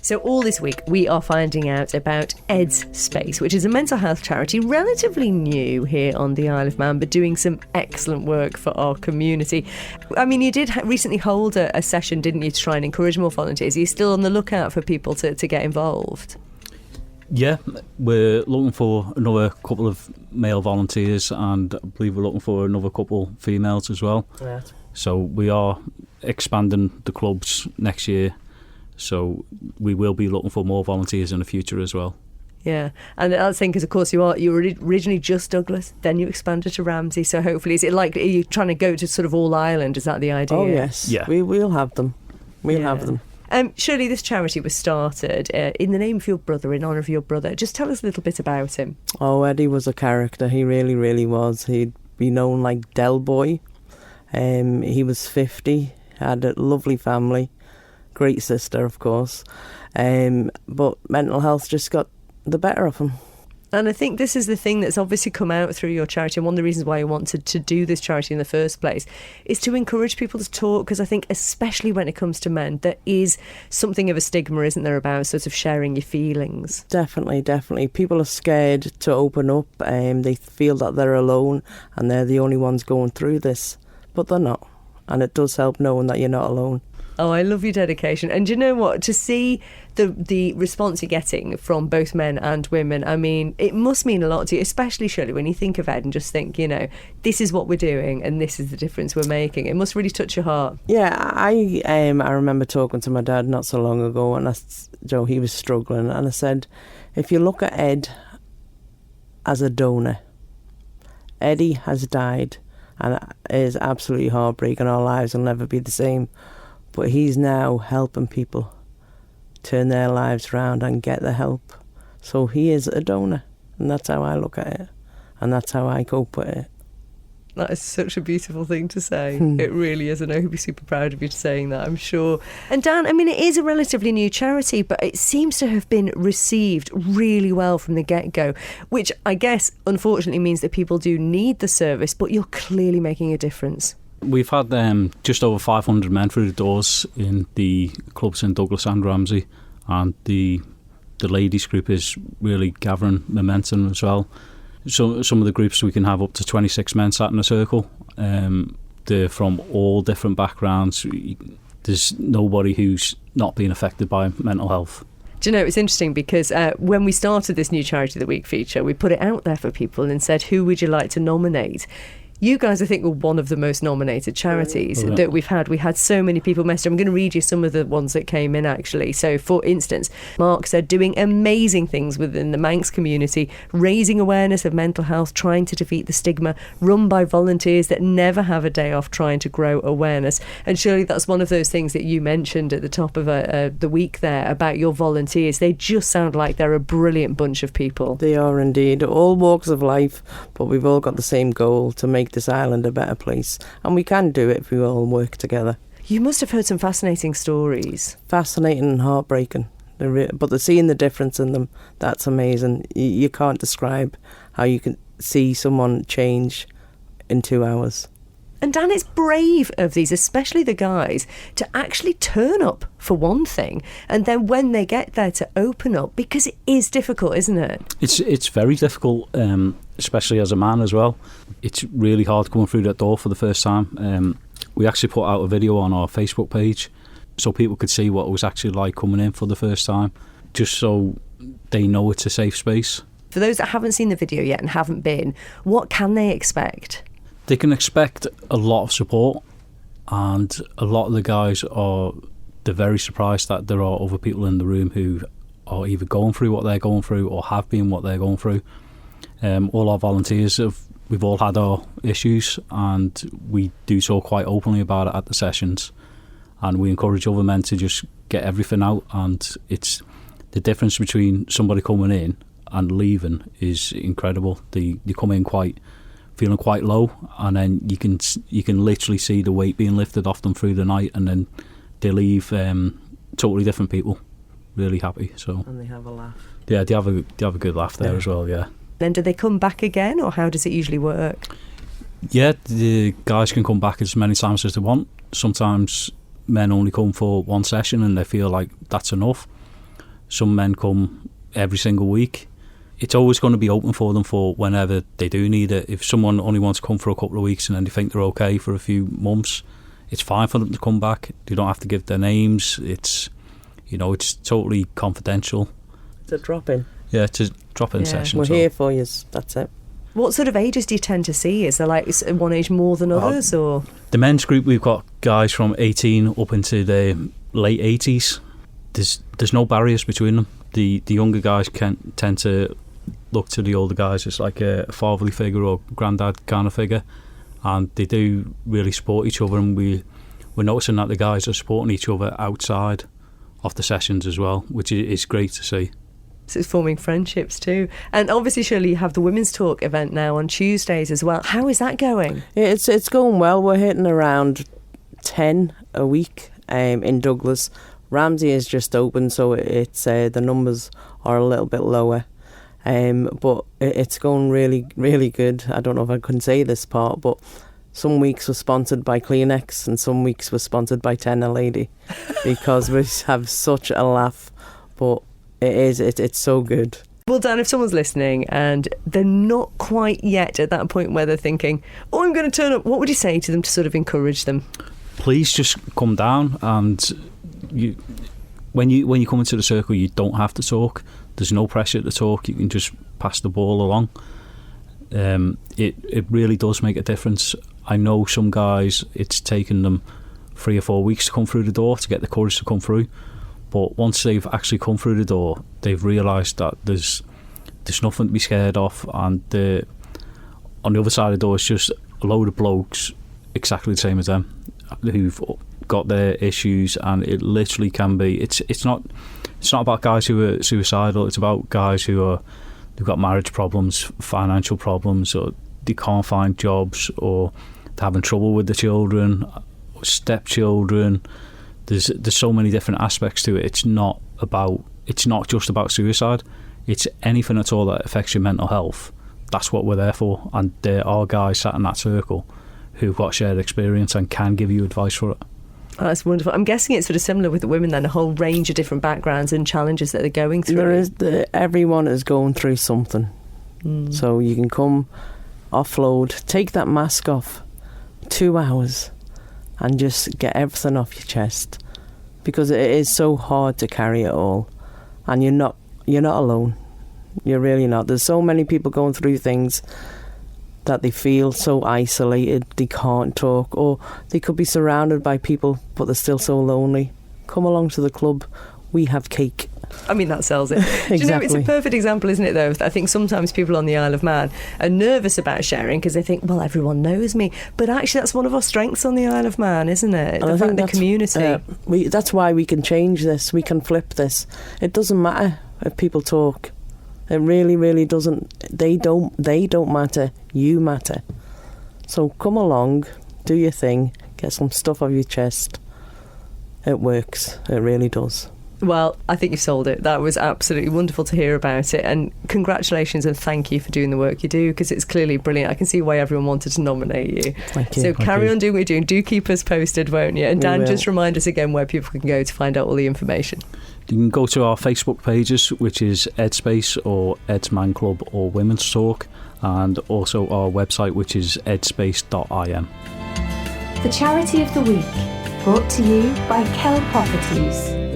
So all this week we are finding out about Ed's Space, which is a mental health charity relatively new here on the Isle of Man, but doing some excellent work for our community. I mean, you did recently hold a session, didn't you, to try and encourage more volunteers? Are you still on the lookout for people to get involved? Yeah, we're looking for another couple of male volunteers, and I believe we're looking for another couple females as well. Yeah. So we are expanding the clubs next year, so we will be looking for more volunteers in the future as well. Yeah, and the other thing is, of course, you were originally just Douglas, then you expanded to Ramsey, so hopefully, is it like, are you trying to go to sort of all Ireland? Is that the idea? Oh, yes. Yeah. We'll have them. We'll have them. Shirley, this charity was started in the name of your brother, in honour of your brother. Just tell us a little bit about him. Oh, Eddie was a character. He really, really was. He'd be known like Del Boy. He was 50, had a lovely family, great sister, of course. But mental health just got the better of him. And I think this is the thing that's obviously come out through your charity, and one of the reasons why you wanted to do this charity in the first place is to encourage people to talk, because I think especially when it comes to men, there is something of a stigma, isn't there, about sort of sharing your feelings? Definitely. People are scared to open up. They feel that they're alone and they're the only ones going through this, but they're not. And it does help knowing that you're not alone. Oh, I love your dedication. And you know what? To see the response you're getting from both men and women, I mean, it must mean a lot to you, especially, Shirley, when you think of Ed and just think, you know, this is what we're doing and this is the difference we're making. It must really touch your heart. Yeah, I remember talking to my dad not so long ago, and he was struggling, and I said, if you look at Ed as a donor, Eddie has died, and it is absolutely heartbreaking. Our lives will never be the same. But he's now helping people turn their lives around and get the help. So he is a donor, and that's how I look at it, and that's how I cope with it. That is such a beautiful thing to say. It really is, and I hope you're super proud of you saying that, I'm sure. And Dan, I mean, it is a relatively new charity, but it seems to have been received really well from the get-go, which I guess unfortunately means that people do need the service, but you're clearly making a difference. We've had just over 500 men through the doors in the clubs in Douglas and Ramsey, and the ladies group is really gathering momentum as well. So some of the groups, we can have up to 26 men sat in a circle. They're from all different backgrounds. There's nobody who's not being affected by mental health. Do you know, it's interesting because when we started this new Charity of the Week feature, we put it out there for people and said, who would you like to nominate? You guys, I think, were one of the most nominated charities that we've had. We had so many people message. I'm going to read you some of the ones that came in, actually. So, for instance, Mark said, doing amazing things within the Manx community, raising awareness of mental health, trying to defeat the stigma, run by volunteers that never have a day off, trying to grow awareness. And surely that's one of those things that you mentioned at the top of the week there about your volunteers. They just sound like they're a brilliant bunch of people. They are indeed. All walks of life, but we've all got the same goal, to make this island a better place, and we can do it if we all work together. You must have heard some fascinating stories. Fascinating and heartbreaking, but the seeing the difference in them, that's amazing. You can't describe how you can see someone change in 2 hours. And Dan, it's brave of these, especially the guys, to actually turn up for one thing, and then when they get there to open up, because it is difficult, isn't it? It's very difficult, especially as a man as well. It's really hard coming through that door for the first time. We actually put out a video on our Facebook page so people could see what it was actually like coming in for the first time, just so they know it's a safe space. For those that haven't seen the video yet and haven't been, what can they expect? They can expect a lot of support, and a lot of the guys they're very surprised that there are other people in the room who are either going through what they're going through or have been what they're going through. All our volunteers, we've all had our issues, and we do so quite openly about it at the sessions, and we encourage other men to just get everything out. And it's the difference between somebody coming in and leaving is incredible. They come in feeling quite low, and then you can literally see the weight being lifted off them through the night, and then they leave totally different people, really happy. So, and they have a laugh. Yeah, they have a good laugh there as well. Yeah. Then do they come back again, or how does it usually work? Yeah, the guys can come back as many times as they want. Sometimes men only come for one session and they feel like that's enough. Some men come every single week. It's always going to be open for them for whenever they do need it. If someone only wants to come for a couple of weeks and then they think they're okay for a few months, it's fine for them to come back. They don't have to give their names. It's totally confidential. It's a drop-in. Yeah, it's a drop-in session. We're here for you. That's it. What sort of ages do you tend to see? Is there like one age more than others, or the men's group? We've got guys from 18 up into the late 80s. There's no barriers between them. The younger guys can tend to look to the older guys as like a fatherly figure or granddad kind of figure, and they do really support each other. And we're noticing that the guys are supporting each other outside of the sessions as well, which is great to see. So it's forming friendships too. And obviously, Shirley, you have the Women's Talk event now on Tuesdays as well. How is that going? It's going well. We're hitting around 10 a week in Douglas. Ramsey is just open, so it's the numbers are a little bit lower. But it's going really, really good. I don't know if I can say this part, but some weeks were sponsored by Kleenex and some weeks were sponsored by Tenor Lady because we have such a laugh. But it's so good. Well, Dan, if someone's listening and they're not quite yet at that point where they're thinking, oh, I'm going to turn up, what would you say to them to sort of encourage them? Please just come down, and when you come into the circle, you don't have to talk. There's no pressure to talk. You can just pass the ball along. It really does make a difference. I know some guys, it's taken them 3 or 4 weeks to come through the door, to get the courage to come through. But once they've actually come through the door, they've realised that there's nothing to be scared of, and on the other side of the door is just a load of blokes exactly the same as them who've got their issues, and it literally can be. It's not about guys who are suicidal. It's about guys who've got marriage problems, financial problems, or they can't find jobs, or they're having trouble with the children, or stepchildren. There's so many different aspects to it. It's not just about suicide. It's anything at all that affects your mental health. That's what we're there for. And there are guys sat in that circle who've got shared experience and can give you advice for it. Oh, that's wonderful. I'm guessing it's sort of similar with the women then, a whole range of different backgrounds and challenges that they're going through. Everyone is going through something. So you can come, offload, take that mask off, 2 hours, and just get everything off your chest, because it is so hard to carry it all, and you're not alone. You're really not. There's so many people going through things that they feel so isolated, they can't talk, or they could be surrounded by people but they're still so lonely. Come along to the club. We have cake. I mean, that sells it. Exactly. Do you know, it's a perfect example, isn't it, though? I think sometimes people on the Isle of Man are nervous about sharing because they think, well, everyone knows me. But actually, that's one of our strengths on the Isle of Man, isn't it? And I think the community. That's why we can change this. We can flip this. It doesn't matter if people talk. It really, really doesn't. They don't matter. You matter. So come along, do your thing, get some stuff off your chest. It works. It really does. Well, I think you've sold it. That was absolutely wonderful to hear about it, and congratulations and thank you for doing the work you do, because it's clearly brilliant. I can see why everyone wanted to nominate you. Thank you. So carry on doing what you're doing. Do keep us posted, won't you? And Dan, just remind us again where people can go to find out all the information. You can go to our Facebook pages, which is Ed Space or Ed's Man Club or Women's Talk, and also our website, which is edspace.im. The Charity of the Week, brought to you by Kell Properties.